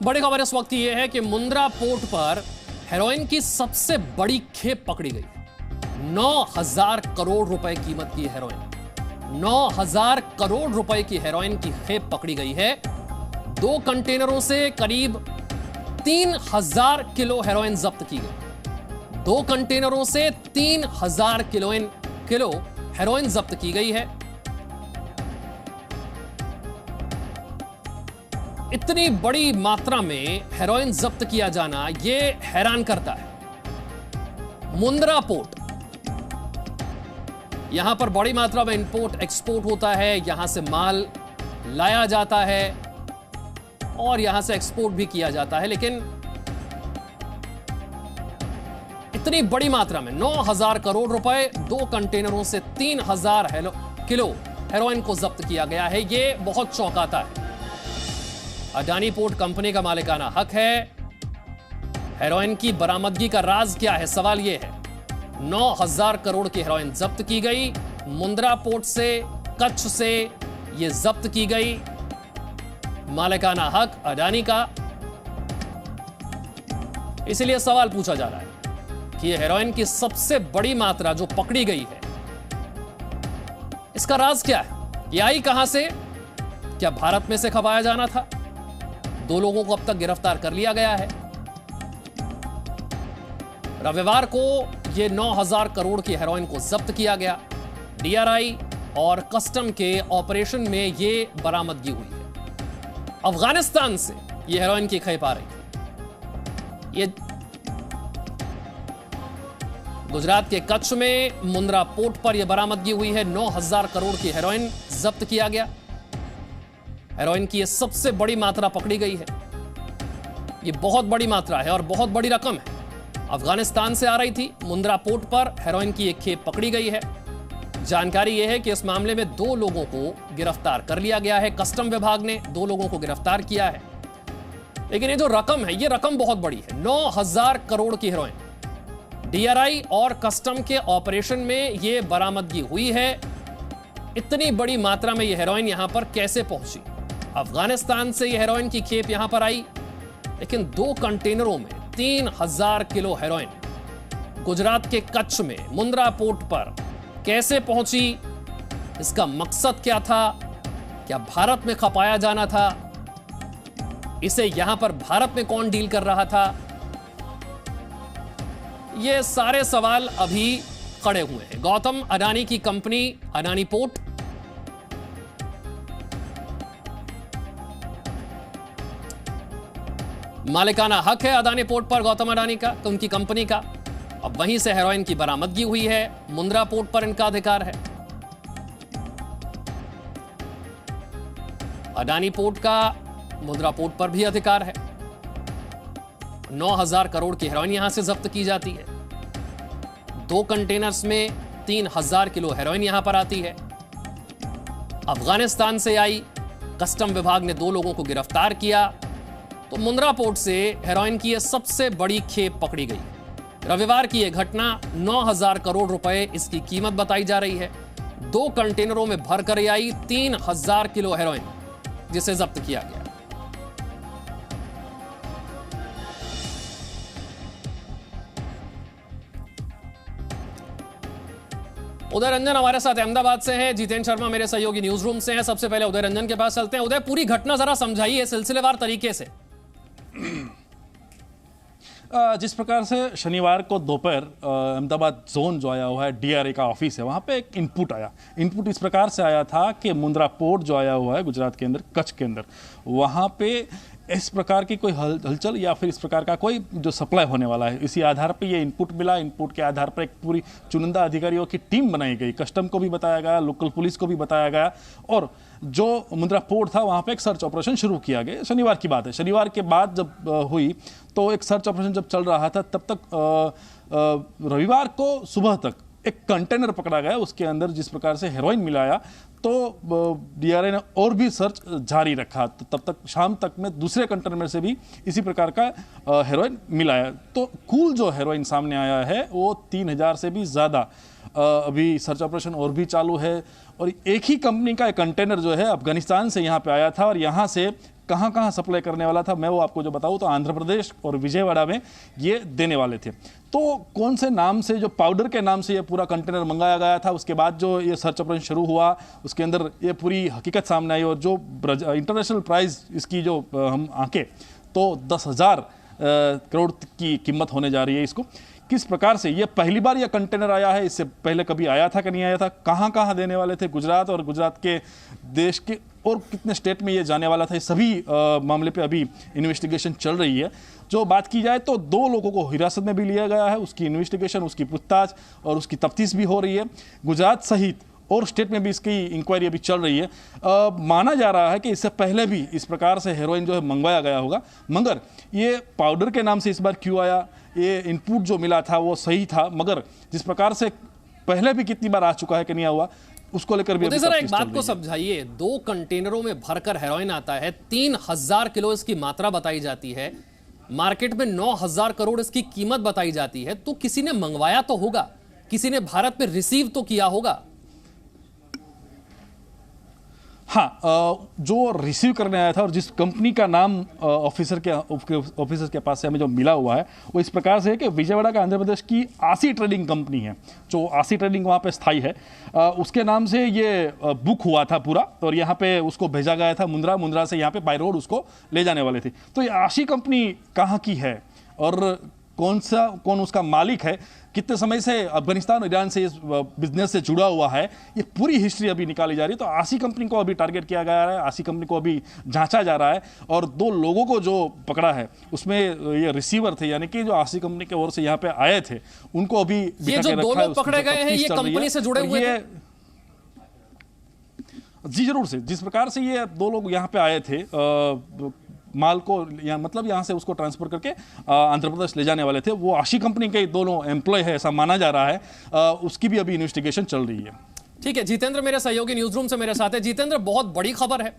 बड़ी खबर इस वक्त यह है कि मुंद्रा पोर्ट पर हेरोइन की सबसे बड़ी खेप पकड़ी गई। 9,000 करोड़ रुपए कीमत की हेरोइन, 9,000 करोड़ रुपए की हेरोइन की खेप पकड़ी गई है। 2 कंटेनरों से करीब 3,000 किलो हेरोइन जब्त की गई। 2 कंटेनरों से 3,000 किलो हेरोइन जब्त की गई है। इतनी बड़ी मात्रा में हेरोइन जब्त किया जाना यह हैरान करता है। मुंद्रा पोर्ट, यहां पर बड़ी मात्रा में इंपोर्ट एक्सपोर्ट होता है, यहां से माल लाया जाता है और यहां से एक्सपोर्ट भी किया जाता है, लेकिन इतनी बड़ी मात्रा में 9,000 करोड़ रुपए 2 कंटेनरों से 3,000 किलो हेरोइन को जब्त किया गया है। यह बहुत चौंकाता है। अडानी पोर्ट कंपनी का मालिकाना हक है। हेरोइन की बरामदगी का राज क्या है? सवाल यह है। 9,000 करोड़ की हेरोइन जब्त की गई मुंद्रा पोर्ट से, कच्छ से यह जब्त की गई। मालिकाना हक अडानी का। इसलिए सवाल पूछा जा रहा है कि यह हेरोइन की सबसे बड़ी मात्रा जो पकड़ी गई है, इसका राज क्या है? यह आई कहां से? क्या भारत में से खपाया जाना था? 2 लोगों को अब तक गिरफ्तार कर लिया गया है। रविवार को यह 9,000 करोड़ की हेरोइन को जब्त किया गया। डीआरआई और कस्टम के ऑपरेशन में यह बरामदगी हुई है। अफगानिस्तान से यह हेरोइन की खेप आ रही थी। यह गुजरात के कच्छ में मुंद्रा पोर्ट पर यह बरामदगी हुई है। 9,000 करोड़ की हेरोइन जब्त किया गया। हेरोइन की यह सबसे बड़ी मात्रा पकड़ी गई है। यह बहुत बड़ी मात्रा है और बहुत बड़ी रकम है। अफगानिस्तान से आ रही थी। मुंद्रा पोर्ट पर हेरोइन की एक खेप पकड़ी गई है। जानकारी यह है कि इस मामले में 2 लोगों को गिरफ्तार कर लिया गया है। कस्टम विभाग ने 2 लोगों को गिरफ्तार किया है। लेकिन ये जो रकम है, यह रकम बहुत बड़ी है। 9,000 करोड़ की हेरोइन। डीआरआई और कस्टम के ऑपरेशन में यह बरामदगी हुई है। इतनी बड़ी मात्रा में यह हेरोइन यहां पर कैसे पहुंची? अफगानिस्तान से यह हेरोइन की खेप यहां पर आई, लेकिन 2 कंटेनरों में 3,000 किलो हेरोइन गुजरात के कच्छ में मुंद्रा पोर्ट पर कैसे पहुंची? इसका मकसद क्या था? क्या भारत में खपाया जाना था? इसे यहां पर भारत में कौन डील कर रहा था? ये सारे सवाल अभी खड़े हुए हैं। गौतम अडानी की कंपनी अडानी पोर्ट, मालिकाना हक है अडानी पोर्ट पर गौतम अडानी का, उनकी कंपनी का। अब वहीं से हेरोइन की बरामदगी हुई है। मुंद्रा पोर्ट पर इनका अधिकार है। अडानी पोर्ट का मुंद्रा पोर्ट पर भी अधिकार है। 9,000 करोड़ की हेरोइन यहां से जब्त की जाती है। 2 कंटेनर्स में 3,000 किलो हेरोइन यहां पर आती है। अफगानिस्तान से आई। कस्टम विभाग ने 2 लोगों को गिरफ्तार किया। तो मुंद्रा पोर्ट से हेरोइन की यह सबसे बड़ी खेप पकड़ी गई। रविवार की यह घटना, 9,000 करोड़ रुपए इसकी कीमत बताई जा रही है। 2 कंटेनरों में भरकर आई 3,000 किलो हेरोइन, जिसे जब्त किया गया। उदय रंजन हमारे साथ अहमदाबाद से हैं। जितेंद्र शर्मा मेरे सहयोगी न्यूज रूम से हैं। सबसे पहले उदय रंजन के पास चलते हैं। उदय, पूरी घटना जरा समझाइए सिलसिलेवार तरीके से। जिस प्रकार से शनिवार को दोपहर अहमदाबाद जोन जो आया हुआ है, डीआरआई का ऑफिस है, वहाँ पे एक इनपुट आया। इनपुट इस प्रकार से आया था कि मुंद्रा पोर्ट जो आया हुआ है गुजरात के अंदर, कच्छ के अंदर, वहाँ पे इस प्रकार की कोई हलचल या फिर इस प्रकार का कोई जो सप्लाई होने वाला है, इसी आधार पे ये इनपुट मिला। इनपुट के आधार पर एक पूरी चुनिंदा अधिकारियों की टीम बनाई गई। कस्टम को भी बताया गया, लोकल पुलिस को भी बताया गया, और जो मुंद्रा पोर्ट था वहाँ पे एक सर्च ऑपरेशन शुरू किया गया। शनिवार की बात है। शनिवार के बाद जब हुई तो एक सर्च ऑपरेशन जब चल रहा था, तब तक रविवार को सुबह तक एक कंटेनर पकड़ा गया। उसके अंदर जिस प्रकार से हेरोइन मिलाया, तो डीआरआई ने और भी सर्च जारी रखा। तो तब तक शाम तक में दूसरे कंटेनर में से भी इसी प्रकार का हेरोइन मिलाया। तो कुल जो हेरोइन सामने आया है वो 3,000 से भी ज़्यादा। अभी सर्च ऑपरेशन और भी चालू है। और एक ही कंपनी का एक कंटेनर जो है अफगानिस्तान से यहाँ पे आया था और यहाँ से कहाँ कहाँ सप्लाई करने वाला था, मैं वो आपको जो बताऊँ तो आंध्र प्रदेश और विजयवाड़ा में ये देने वाले थे। तो कौन से नाम से, जो पाउडर के नाम से ये पूरा कंटेनर मंगाया गया था, उसके बाद जो ये सर्च ऑपरेशन शुरू हुआ उसके अंदर ये पूरी हकीकत सामने आई और जो इंटरनेशनल प्राइस इसकी जो हम आंके तो 10,000 करोड़ की कीमत होने जा रही है इसको। किस प्रकार से ये पहली बार ये कंटेनर आया है, इससे पहले कभी आया था कि नहीं आया था, कहाँ कहाँ देने वाले थे गुजरात और गुजरात के देश के और कितने स्टेट में ये जाने वाला था, ये सभी मामले पे अभी इन्वेस्टिगेशन चल रही है। जो बात की जाए तो 2 लोगों को हिरासत में भी लिया गया है, उसकी इन्वेस्टिगेशन, उसकी पूछताछ और उसकी तफ्तीश भी हो रही है। गुजरात सहित और स्टेट में भी इसकी इंक्वायरी अभी चल रही है। माना जा रहा है कि इससे पहले भी इस प्रकार से हेरोइन जो है मंगवाया गया होगा, मगर ये पाउडर के नाम से इस बार क्यों आया, ये इनपुट जो मिला था वो सही था, मगर जिस प्रकार से पहले भी कितनी बार आ चुका है कि नहीं हुआ, उसको लेकर भी सर एक बात को समझाइए। 2 कंटेनरों में भरकर हेरोइन आता है, 3,000 किलो इसकी मात्रा बताई जाती है, मार्केट में 9,000 करोड़ इसकी कीमत बताई जाती है, तो किसी ने मंगवाया तो होगा, किसी ने भारत में रिसीव तो किया होगा। हाँ, जो रिसीव करने आया था और जिस कंपनी का नाम ऑफिसर के पास से हमें जो मिला हुआ है वो इस प्रकार से है कि विजयवाड़ा का आंध्र प्रदेश की आसी ट्रेडिंग कंपनी है, जो आसी ट्रेडिंग वहाँ पे स्थायी है, उसके नाम से ये बुक हुआ था पूरा और यहाँ पे उसको भेजा गया था मुंद्रा से यहाँ पे बाय रोड उसको ले जाने वाले थे। तो ये आशी कंपनी कहाँ की है और कौन उसका मालिक है, कितने समय से अफगानिस्तान और ईरान से इस बिजनेस से जुड़ा हुआ है, ये पूरी हिस्ट्री अभी निकाली जा रही है। तो आसी कंपनी को अभी टारगेट किया गया है, आसी कंपनी को अभी जांचा जा रहा है और 2 लोगों को जो पकड़ा है उसमें ये रिसीवर थे, यानी कि जो आसी कंपनी की ओर से यहाँ पे आए थे, उनको अभी ये जो 2 लोग पकड़े गए हैं ये कंपनी से जुड़े हुए थे? जी जरूर से, जिस प्रकार से ये 2 लोग यहाँ पे आए थे माल को मतलब यहाँ से उसको ट्रांसफर करके आंध्र प्रदेश ले जाने वाले थे, वो आशी कंपनी के दोनों एम्प्लॉय है ऐसा माना जा रहा है। उसकी भी अभी इन्वेस्टिगेशन चल रही है। ठीक है, जितेंद्र मेरे सहयोगी न्यूज रूम से मेरे साथ है। जितेंद्र, बहुत बड़ी खबर है,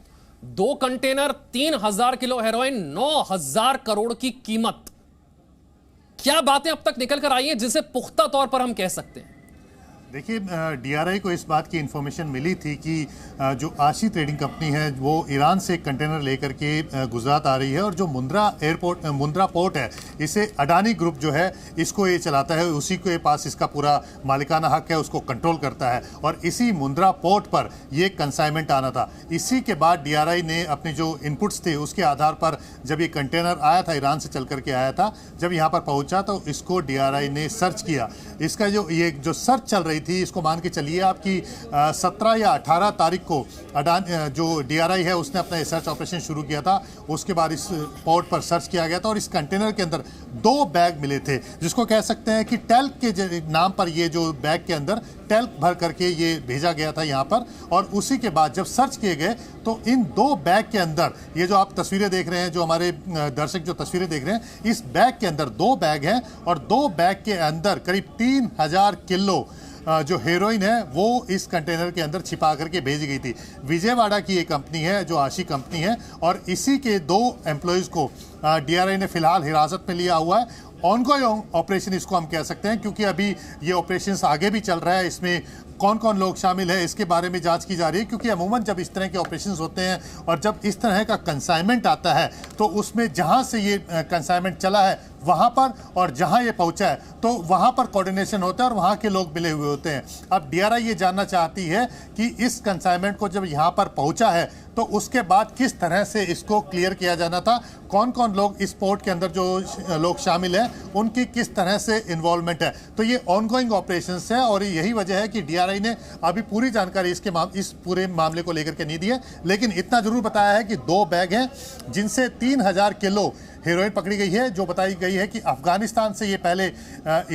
2 कंटेनर, 3,000 किलो हेरोइन, 9,000 करोड़ की कीमत। क्या बातें अब तक निकल कर आई हैं जिसे पुख्ता तौर पर हम कह सकते हैं? देखिए, डीआरआई को इस बात की इन्फॉर्मेशन मिली थी कि जो आशी ट्रेडिंग कंपनी है वो ईरान से कंटेनर लेकर के गुजरात आ रही है और जो मुंद्रा पोर्ट है इसे अडानी ग्रुप जो है इसको ये चलाता है, उसी के पास इसका पूरा मालिकाना हक है, उसको कंट्रोल करता है और इसी मुंद्रा पोर्ट पर ये कंसाइनमेंट आना था। इसी के बाद डीआरआई ने अपने जो इनपुट्स थे उसके आधार पर जब ये कंटेनर आया था, ईरान से चल करके आया था, जब यहाँ पर पहुँचा तो इसको डीआरआई ने सर्च किया। इसका जो सर्च चल रही थी, इसको मान के चलिए आपकी 17 या 18 तारीख को जो डीआरआई है उसने अपना सर्च ऑपरेशन शुरू किया था। उसके बाद इस पोर्ट पर सर्च किया गया था और इस कंटेनर के अंदर 2 बैग मिले थे, जिसको कह सकते हैं कि टेल्क के नाम पर ये जो बैग के अंदर टेल्क भर करके ये भेजा गया था यहाँ पर। और उसी के बाद जब सर्च किए गए तो इन 2 बैग के अंदर, ये जो आप तस्वीरें देख रहे हैं, जो हमारे दर्शक जो तस्वीरें देख रहे हैं, इस बैग के अंदर 2 बैग हैं और 2 बैग के अंदर करीब 3,000 किलो जो हेरोइन है वो इस कंटेनर के अंदर छिपा करके भेजी गई थी। विजयवाड़ा की ये कंपनी है जो आशी कंपनी है और इसी के 2 एम्प्लॉयज़ को डीआरआई ने फिलहाल हिरासत में लिया हुआ है। ऑनगोइंग ऑपरेशन इसको हम कह सकते हैं, क्योंकि अभी ये ऑपरेशंस आगे भी चल रहा है। इसमें कौन कौन लोग शामिल है इसके बारे में जांच की जा रही है, क्योंकि अमूमन जब इस तरह के ऑपरेशंस होते हैं और जब इस तरह का कंसाइनमेंट आता है तो उसमें जहां से ये कंसाइनमेंट चला है वहां पर और जहां ये पहुंचा है तो वहां पर कोऑर्डिनेशन होता है और वहां के लोग मिले हुए होते हैं। अब डीआरआई ये जानना चाहती है कि इस कंसाइनमेंट को जब यहां पर पहुंचा है तो उसके बाद किस तरह से इसको क्लियर किया जाना था, कौन कौन लोग इस पोर्ट के अंदर जो लोग शामिल हैं उनकी किस तरह से इन्वॉल्वमेंट है। तो ये ऑनगोइंग ऑपरेशंस है और यही वजह है कि डीआरआई ने अभी पूरी जानकारी इस पूरे मामले को लेकर के नहीं दी है, लेकिन इतना जरूर बताया है कि 2 बैग हैं जिनसे 3,000 किलो हीरोइन पकड़ी गई है, जो बताई गई है कि अफगानिस्तान से ये पहले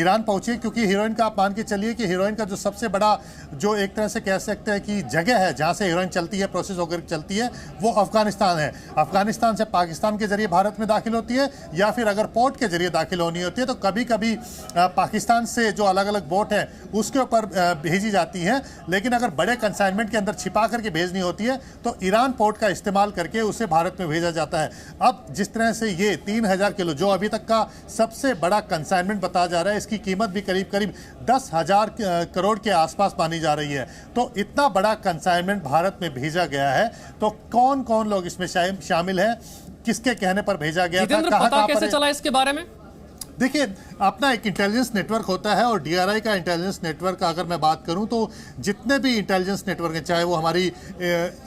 ईरान पहुंची, क्योंकि हीरोइन का आप मान के चलिए कि हीरोइन का जो सबसे बड़ा जो एक तरह से कह सकते हैं कि जगह है जहां से हीरोइन चलती है, प्रोसेस होकर चलती है, वो अफगानिस्तान है। अफगानिस्तान से पाकिस्तान के जरिए भारत में दाखिल होती है या फिर अगर पोर्ट के जरिए दाखिल होनी होती है तो कभी कभी पाकिस्तान से जो अलग अलग बोट है उसके ऊपर भेजी जाती है, लेकिन अगर बड़े कंसाइनमेंट के अंदर छिपा करके भेजनी होती है तो ईरान पोर्ट का इस्तेमाल करके उसे भारत में भेजा जाता है। अब जिस तरह से ये 3000 किलो, जो अभी तक का सबसे बड़ा कंसाइनमेंट बताया जा रहा है, इसकी कीमत भी करीब करीब 10,000 करोड़ के आसपास मानी जा रही है। तो इतना बड़ा कंसाइनमेंट भारत में भेजा गया है, तो कौन कौन लोग इसमें शामिल हैं, किसके कहने पर भेजा गया था, जितेंद्र, पता कैसे चला इसके बारे में? देखिए, अपना एक इंटेलिजेंस नेटवर्क होता है, और डीआरआई का इंटेलिजेंस नेटवर्क का अगर मैं बात करूं तो जितने भी इंटेलिजेंस नेटवर्क हैं, चाहे वो हमारी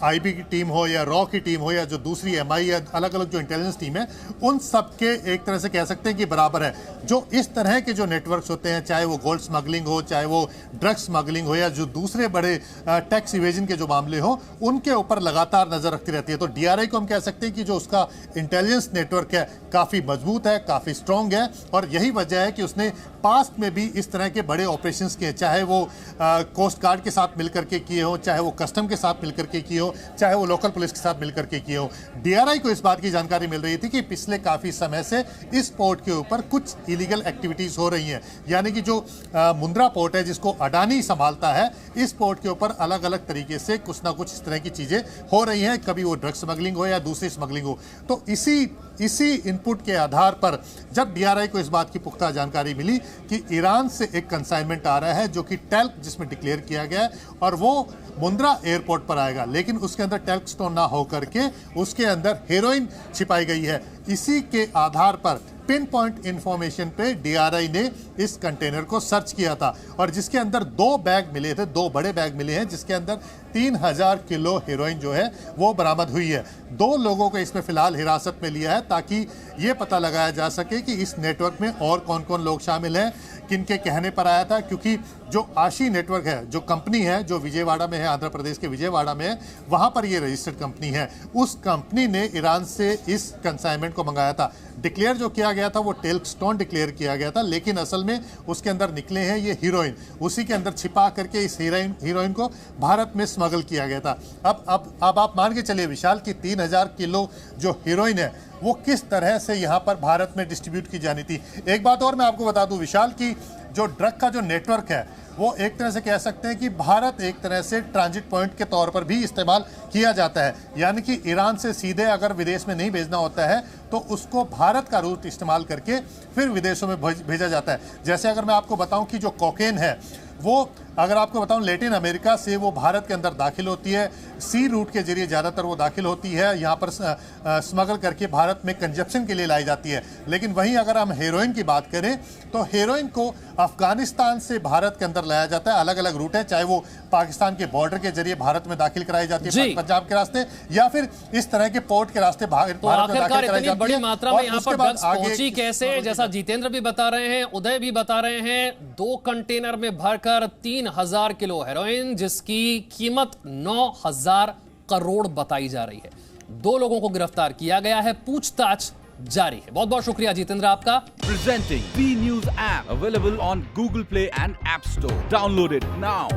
आईबी की टीम हो या रॉ की टीम हो या जो दूसरी एमआई या अलग अलग जो इंटेलिजेंस टीम है, उन सब के एक तरह से कह सकते हैं कि बराबर है। जो इस तरह के जो नेटवर्क्स होते हैं, चाहे वो गोल्ड स्मगलिंग हो, चाहे वो ड्रग स्मगलिंग हो, या जो दूसरे बड़े टैक्स इवेजन के जो मामले हो, उनके ऊपर लगातार नजर रखती रहती है। तो डीआरआई को हम कह सकते हैं कि जो उसका इंटेलिजेंस नेटवर्क है काफी मजबूत है, काफी स्ट्रांग है, और यही वजह है कि उसने पास्ट में भी इस तरह के बड़े ऑपरेशंस किए, चाहे वो कोस्ट गार्ड के साथ मिलकर के किए हो, चाहे वो कस्टम के साथ मिलकर के किए हो, चाहे वो लोकल पुलिस के साथ मिलकर के किए हो। डीआरआई को इस बात की जानकारी मिल रही थी कि पिछले काफी समय से इस पोर्ट के ऊपर कुछ इलीगल एक्टिविटीज हो रही हैं, यानी कि जो मुंद्रा पोर्ट है जिसको अडानी संभालता है, इस पोर्ट के ऊपर अलग अलग तरीके से कुछ ना कुछ इस तरह की चीजें हो रही हैं, कभी वो ड्रग स्मगलिंग हो या दूसरी स्मगलिंग हो। तो इसी इनपुट के आधार पर जब डीआरआई को इस बात की पुख्ता जानकारी मिली कि ईरान से एक कंसाइनमेंट आ रहा है जो कि टैल्क जिसमें डिक्लेयर किया गया है, और वो मुंद्रा एयरपोर्ट पर आएगा, लेकिन उसके अंदर टैल्क स्टोन ना होकर के उसके अंदर हेरोइन छिपाई गई है, इसी के आधार पर पिन पॉइंट इंफॉर्मेशन पे डीआरआई ने इस कंटेनर को सर्च किया था, और जिसके अंदर 2 बैग मिले थे, 2 बड़े बैग मिले हैं, जिसके अंदर 3000 किलो हेरोइन जो है वो बरामद हुई है। 2 लोगों को इसमें फिलहाल हिरासत में लिया है ताकि ये पता लगाया जा सके कि इस नेटवर्क में और कौन कौन लोग शामिल हैं, किनके कहने पर आया था, क्योंकि जो आशी नेटवर्क है, जो कंपनी है जो विजयवाड़ा में है, आंध्र प्रदेश के विजयवाड़ा में है, वहां पर ये रजिस्टर्ड कंपनी है। उस कंपनी ने ईरान से इस कंसाइनमेंट को मंगाया था। डिक्लेयर जो किया गया था वो टेल्क स्टोन डिक्लेयर किया गया था, लेकिन असल में उसके अंदर निकले हैं ये हीरोइन, उसी के अंदर छिपा करके इस हीरोइन को भारत में स्मगल किया गया था। अब आप मान के चलिए विशाल कि 3000 किलो जो हीरोइन है वो किस तरह से यहाँ पर भारत में डिस्ट्रीब्यूट की जानी थी। एक बात और मैं आपको बता दूं विशाल की जो ड्रग का जो नेटवर्क है वो एक तरह से कह सकते हैं कि भारत एक तरह से ट्रांजिट पॉइंट के तौर पर भी इस्तेमाल किया जाता है, यानी कि ईरान से सीधे अगर विदेश में नहीं भेजना होता है तो उसको भारत का रूट इस्तेमाल करके फिर विदेशों में भेजा जाता है। जैसे अगर मैं आपको बताऊं कि जो कोकेन है वो अगर आपको बताऊं लैटिन अमेरिका से वो भारत के अंदर दाखिल होती है, सी रूट के जरिए ज़्यादातर वो दाखिल होती है, यहाँ पर स्मगल करके भारत में कंजप्शन के लिए लाई जाती है। लेकिन वहीं अगर हम हेरोइन की बात करें तो हेरोइन को अफगानिस्तान से भारत के अंदर लाया जाता है, अलग अलग रूट है, चाहे वो पाकिस्तान के बॉर्डर के जरिए भारत में दाखिल कराई जाती है पंजाब के रास्ते, या फिर इस तरह के पोर्ट के रास्ते भारत में दाखिल कराई जाती है। बड़ी मात्रा में यहाँ पर ड्रग्स पहुंची कैसे, जैसा जितेंद्र भी बता रहे हैं, उदय भी बता रहे हैं, 2 कंटेनर में भरकर 3000 किलो हेरोइन जिसकी कीमत 9000 करोड़ बताई जा रही है। 2 लोगों को गिरफ्तार किया गया है, पूछताछ जारी है। बहुत बहुत शुक्रिया जितेंद्र आपका। Presenting B News app available on Google Play and App Store. Download it now.